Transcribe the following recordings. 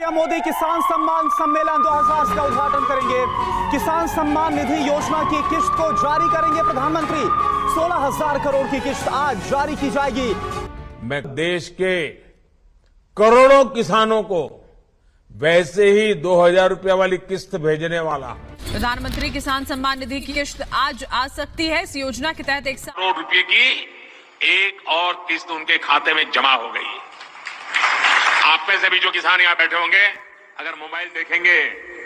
PM Modi किसान सम्मान सम्मेलन 2000 का उद्घाटन करेंगे। किसान सम्मान निधि योजना की किश्त को जारी करेंगे प्रधानमंत्री। 16,000 करोड़ की किश्त आज जारी की जाएगी। मैं देश के करोड़ों किसानों को वैसे ही 2,000 रुपये वाली किस्त भेजने वाला। प्रधानमंत्री किसान सम्मान निधि की किश्त आज आ सकती है। इस योजना के तहत 1 करोड़ रुपए की एक और किस्त उनके खाते में जमा हो गई। आप में से भी जो किसान यहाँ बैठे होंगे, अगर मोबाइल देखेंगे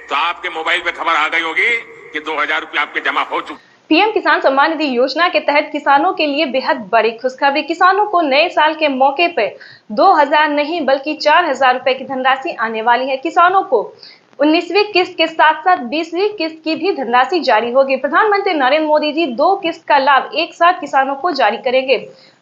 तो आपके मोबाइल पे खबर आ गई होगी कि 2,000 रुपये आपके जमा हो चुके। पीएम किसान सम्मान निधि योजना के तहत किसानों के लिए बेहद बड़ी खुशखबरी। किसानों को नए साल के मौके पर 2,000 नहीं बल्कि 4,000 रुपए की धनराशि आने वाली है। किसानों को 19वीं किस्त के साथ साथ 20वीं किस्त की भी धनराशि जारी होगी। प्रधानमंत्री नरेंद्र मोदी जी 2 किस्त का लाभ एक साथ किसानों को जारी करेंगे।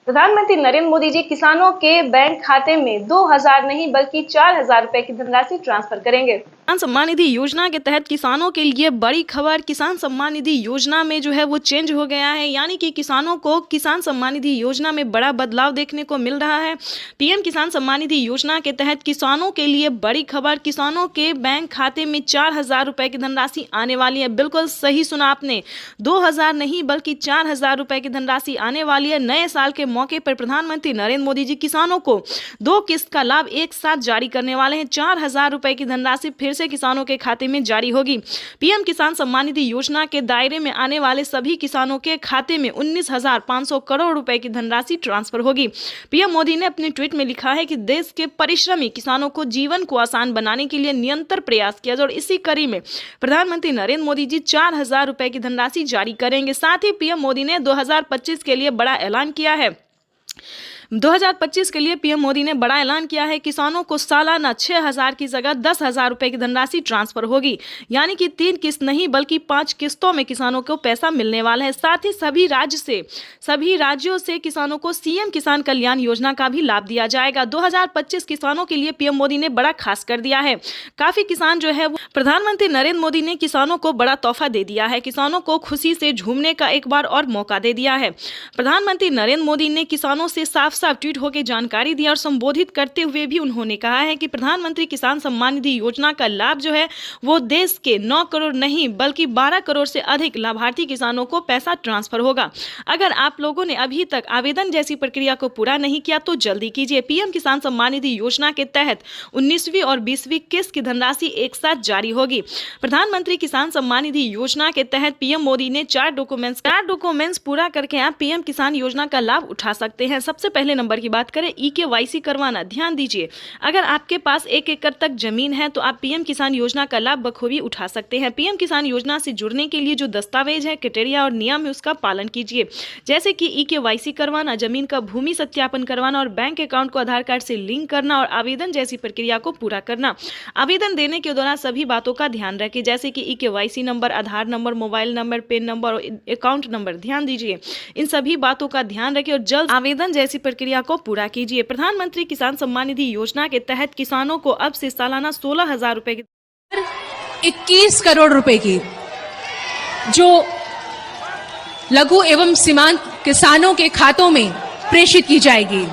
प्रधानमंत्री नरेंद्र मोदी जी किसानों के बैंक खाते में 2,000 नहीं बल्कि 4,000 रुपए की धनराशि ट्रांसफर करेंगे। किसान सम्मान निधि योजना के तहत किसानों के लिए बड़ी खबर। किसान सम्मान निधि योजना में जो है वो चेंज हो गया है, यानी कि किसानों को किसान सम्मान निधि योजना में बड़ा बदलाव देखने को मिल रहा है। पीएम किसान सम्मान निधि योजना के तहत किसानों के लिए बड़ी खबर। किसानों के बैंक खाते में 4,000 रुपए की धनराशि आने वाली है। बिल्कुल सही सुना आपने, 2,000 नहीं बल्कि 4,000 रुपए की धनराशि आने वाली है। नए साल के मौके पर प्रधानमंत्री नरेंद्र मोदी जी किसानों को 2 किस्त का लाभ एक साथ जारी करने वाले हैं। 4,000 रुपए की धनराशि फिर से किसानों के खाते में जारी होगी। पीएम किसान सम्मान निधि योजना के दायरे में आने वाले सभी किसानों के खाते में 19,500 करोड़ रुपए की धनराशि ट्रांसफर होगी। पीएम मोदी ने अपने ट्वीट में लिखा है कि देश के परिश्रमी किसानों को जीवन को आसान बनाने के लिए निरंतर प्रयास किया जाए और इसी कड़ी में प्रधानमंत्री नरेंद्र मोदी जी 4,000 रुपए की धनराशि जारी करेंगे। साथ ही पीएम मोदी ने 2025 के लिए बड़ा ऐलान किया है। 2025 के लिए पीएम मोदी ने बड़ा ऐलान किया है। किसानों को सालाना 6,000 की जगह 10,000 रुपए की धनराशि ट्रांसफर होगी, यानी कि 3 किस्त नहीं बल्कि 5 किस्तों में किसानों को पैसा मिलने वाला है। साथ ही सभी राज्यों से किसानों को सीएम किसान कल्याण योजना का भी लाभ दिया जाएगा। 2025 किसानों के लिए पीएम मोदी ने बड़ा खास कर दिया है। काफी किसान जो है वो प्रधानमंत्री नरेंद्र मोदी ने किसानों को बड़ा तोहफा दे दिया है। किसानों को खुशी से झूमने का एक बार और मौका दे दिया है। प्रधानमंत्री नरेंद्र मोदी ने किसानों से साफ ट्वीट होकर जानकारी दी और संबोधित करते हुए भी उन्होंने कहा है कि प्रधानमंत्री किसान सम्मान निधि योजना का लाभ जो है वो देश के 9 करोड़ नहीं बल्कि 12 करोड़ से अधिक लाभार्थी किसानों को पैसा ट्रांसफर होगा। अगर आप लोगों ने अभी तक आवेदन जैसी प्रक्रिया को पूरा नहीं किया तो जल्दी कीजिए। पीएम किसान सम्मान निधि योजना के तहत 19वीं और 20वीं किस्त की धनराशि एक साथ जारी होगी। प्रधानमंत्री किसान सम्मान निधि योजना के तहत पीएम मोदी ने 4 डॉक्यूमेंट्स पूरा करके आप पीएम किसान योजना का लाभ उठा सकते हैं। सबसे पहले नंबर की बात करें, EKYC करवाना। ध्यान दीजिए, अगर आपके पास 1 एकड़ तक जमीन है तो आप पीएम किसान योजना का लाभ बखूबी उठा सकते हैं। पीएम किसान योजना से जुड़ने के लिए जो दस्तावेज है, क्राइटेरिया और नियम है उसका पालन कीजिए, जैसे कि EKYC करवाना, जमीन का भूमि सत्यापन करवाना और बैंक अकाउंट को आधार कार्ड से लिंक करना और आवेदन जैसी प्रक्रिया को पूरा करना। आवेदन देने के दौरान सभी बातों का ध्यान रखें, जैसे कि EKYC number, Aadhaar number, mobile number, PAN number और अकाउंट नंबर। ध्यान दीजिए, इन सभी बातों का ध्यान रखें और जल्द आवेदन जैसी प्रक्रिया को पूरा कीजिए। प्रधानमंत्री किसान सम्मान निधि योजना के तहत किसानों को अब से सालाना 16,000 रुपए की 21 करोड़ रुपए की जो लघु एवं सीमांत किसानों के खातों में प्रेषित की जाएगी।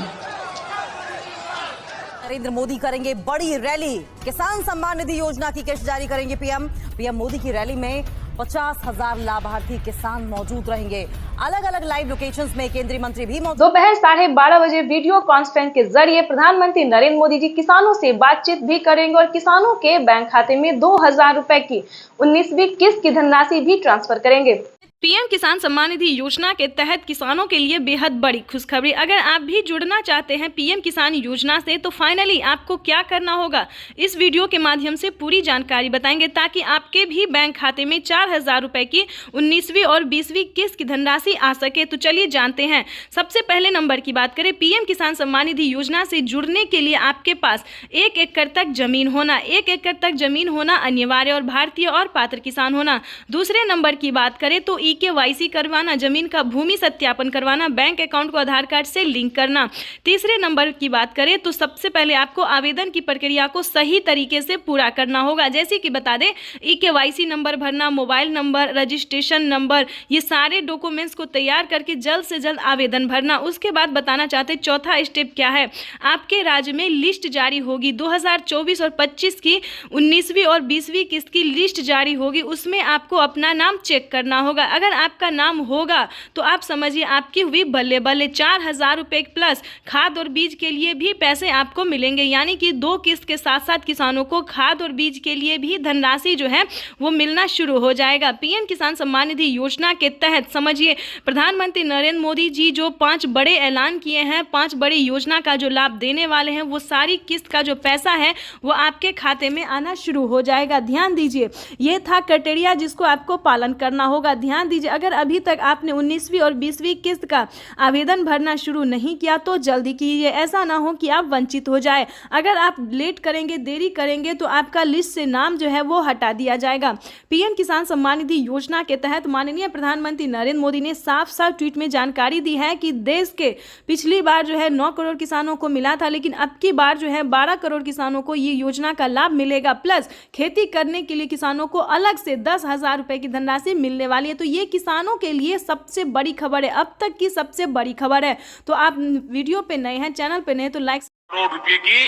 नरेंद्र मोदी करेंगे बड़ी रैली। किसान सम्मान निधि योजना की किश्त जारी करेंगे पीएम मोदी की रैली में 50,000 लाभार्थी किसान मौजूद रहेंगे। अलग अलग लाइव लोकेशंस में केंद्रीय मंत्री भी मौजूद। दोपहर 12:30 बजे वीडियो कॉन्फ्रेंस के जरिए प्रधानमंत्री नरेंद्र मोदी जी किसानों से बातचीत भी करेंगे और किसानों के बैंक खाते में 2,000 रुपए की 19वीं किस्त की धनराशि भी ट्रांसफर करेंगे। पीएम किसान सम्मान निधि योजना के तहत किसानों के लिए बेहद बड़ी खुशखबरी। अगर आप भी जुड़ना चाहते हैं पीएम किसान योजना से तो फाइनली आपको क्या करना होगा, इस वीडियो के माध्यम से पूरी जानकारी बताएंगे ताकि आपके भी बैंक खाते में 4,000 रुपए की 19वीं और 20वीं किस्त की धनराशि आ सके। तो चलिए जानते हैं। सबसे पहले नंबर की बात करें, पीएम किसान सम्मान निधि योजना से जुड़ने के लिए आपके पास 1 एकड़ तक जमीन होना, 1 एकड़ तक जमीन होना अनिवार्य और भारतीय और पात्र किसान होना। दूसरे नंबर की बात करें तो KYC करवाना, जमीन का भूमि सत्यापन करवाना, बैंक अकाउंट को आधार कार्ड से लिंक करना। तीसरे नंबर की बात करें तो सबसे पहले आपको आवेदन की प्रक्रिया को सही तरीके से पूरा करना होगा। जैसे कि बता दें, KYC नंबर भरना, मोबाइल नंबर, रजिस्ट्रेशन नंबर, ये सारे डॉक्यूमेंट्स को तैयार करके जल्द से जल्द आवेदन भरना। उसके बाद बताना चाहते हैं चौथा स्टेप क्या है। आपके राज्य में लिस्ट जारी होगी 2024 और 25 की 19वीं और 20वीं किस्त की लिस्ट जारी होगी। उसमें आपको अपना नाम चेक करना होगा। अगर आपका नाम होगा तो आप समझिए आपकी हुई बल्ले बल्ले। 4,000 रुपये प्लस खाद और बीज के लिए भी पैसे आपको मिलेंगे, यानी कि 2 किस्त के साथ साथ किसानों को खाद और बीज के लिए भी धनराशि जो है वो मिलना शुरू हो जाएगा। पीएम किसान सम्मान निधि योजना के तहत समझिए प्रधानमंत्री नरेंद्र मोदी जी जो 5 बड़े ऐलान किए हैं, 5 बड़ी योजना का जो लाभ देने वाले हैं, वो सारी किस्त का जो पैसा है वो आपके खाते में आना शुरू हो जाएगा। ध्यान दीजिए, ये था क्राइटेरिया जिसको आपको पालन करना होगा। ध्यान दीजिए, अगर अभी तक आपने 19वीं और 20वीं किस्त का आवेदन भरना शुरू नहीं किया तो जल्दी कीजिए, ऐसा ना हो कि आप वंचित हो जाए। अगर आप लेट करेंगे, देरी करेंगे तो आपका लिस्ट से नाम जो है वो हटा दिया जाएगा। पीएम किसान सम्मान निधि योजना के तहत माननीय प्रधानमंत्री नरेंद्र मोदी ने साफ साफ ट्वीट में जानकारी दी है कि देश के पिछली बार जो है 9 करोड़ किसानों को मिला था, लेकिन अब की बार जो है 12 करोड़ किसानों को ये योजना का लाभ मिलेगा। प्लस खेती करने के लिए किसानों को अलग से 10,000 रुपए की धनराशि मिलने वाली है। तो ये किसानों के लिए सबसे बड़ी खबर है, अब तक की सबसे बड़ी खबर है। तो आप वीडियो पे नए हैं, चैनल पे नए तो लाइक। करोड़ रुपए की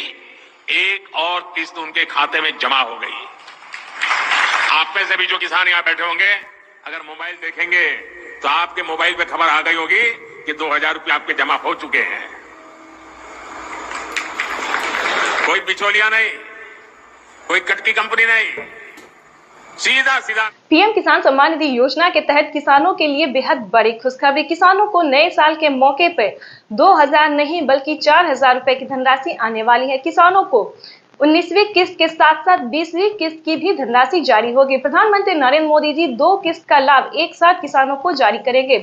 एक और किस्त उनके खाते में जमा हो गई। आप में से भी जो किसान यहाँ बैठे होंगे, अगर मोबाइल देखेंगे तो आपके मोबाइल पे खबर आ गई होगी कि 2,000 रुपये आपके जमा हो चुके हैं। कोई बिचौलिया नहीं, कोई कटकी कंपनी नहीं, सीधा सीधा। पीएम किसान सम्मान निधि योजना के तहत किसानों के लिए बेहद बड़ी खुशखबरी। किसानों को नए साल के मौके पर 2,000 नहीं बल्कि 4,000 रुपए की धनराशि आने वाली है। किसानों को 19वीं किस्त के साथ साथ 20वीं किस्त की भी धनराशि जारी होगी। प्रधानमंत्री नरेंद्र मोदी जी 2 किस्त का लाभ एक साथ किसानों को जारी करेंगे।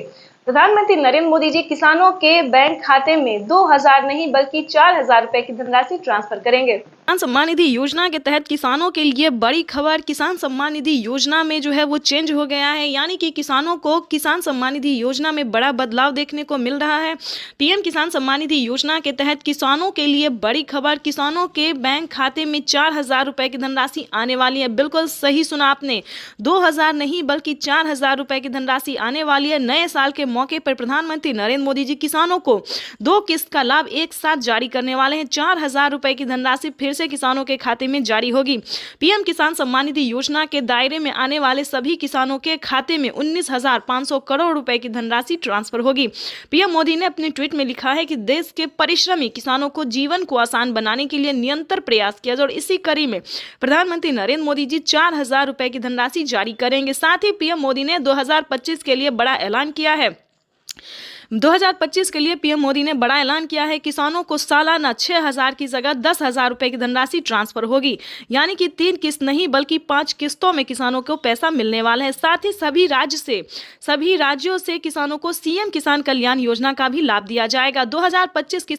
प्रधानमंत्री नरेंद्र मोदी जी किसानों के बैंक खाते में 2,000 नहीं बल्कि 4,000 रुपए की धनराशि ट्रांसफर करेंगे। किसान सम्मान निधि योजना के तहत किसानों के लिए बड़ी खबर। किसान सम्मान निधि योजना में जो है वो चेंज हो गया है, यानी कि किसानों को किसान सम्मान निधि योजना में बड़ा बदलाव देखने को मिल रहा है। पीएम किसान सम्मान निधि योजना के तहत किसानों के लिए बड़ी खबर। किसानों के बैंक खाते में 4,000 रुपए की धनराशि आने वाली है। बिल्कुल सही सुना आपने, 2,000 नहीं बल्कि 4,000 रुपए की धनराशि आने वाली है। नए साल के मौके पर प्रधानमंत्री नरेंद्र मोदी जी किसानों को 2 किस्त का लाभ एक साथ जारी करने वाले हैं। 4,000 रुपए की धनराशि फिर से किसानों के खाते में जारी होगी। पीएम किसान सम्मान निधि योजना के दायरे में आने वाले सभी किसानों के खाते में 19,500 करोड़ रुपए की धनराशि ट्रांसफर होगी। पीएम मोदी ने अपने ट्वीट में लिखा है कि देश के परिश्रमी किसानों को जीवन को आसान बनाने के लिए निरंतर प्रयास किया जाए और इसी कड़ी में प्रधानमंत्री नरेंद्र मोदी जी 4,000 रुपए की धनराशि जारी करेंगे। साथ ही पीएम मोदी ने 2025 के लिए बड़ा ऐलान किया है। 2025 के लिए पीएम मोदी ने बड़ा ऐलान किया है। किसानों को सालाना 6,000 की जगह 10,000 रुपए की धनराशि ट्रांसफर होगी, यानी कि 3 किस्त नहीं बल्कि 5 किस्तों में किसानों को पैसा मिलने वाला है। साथ ही सभी राज्यों से किसानों को सीएम किसान कल्याण योजना का भी लाभ दिया जाएगा। 2025 की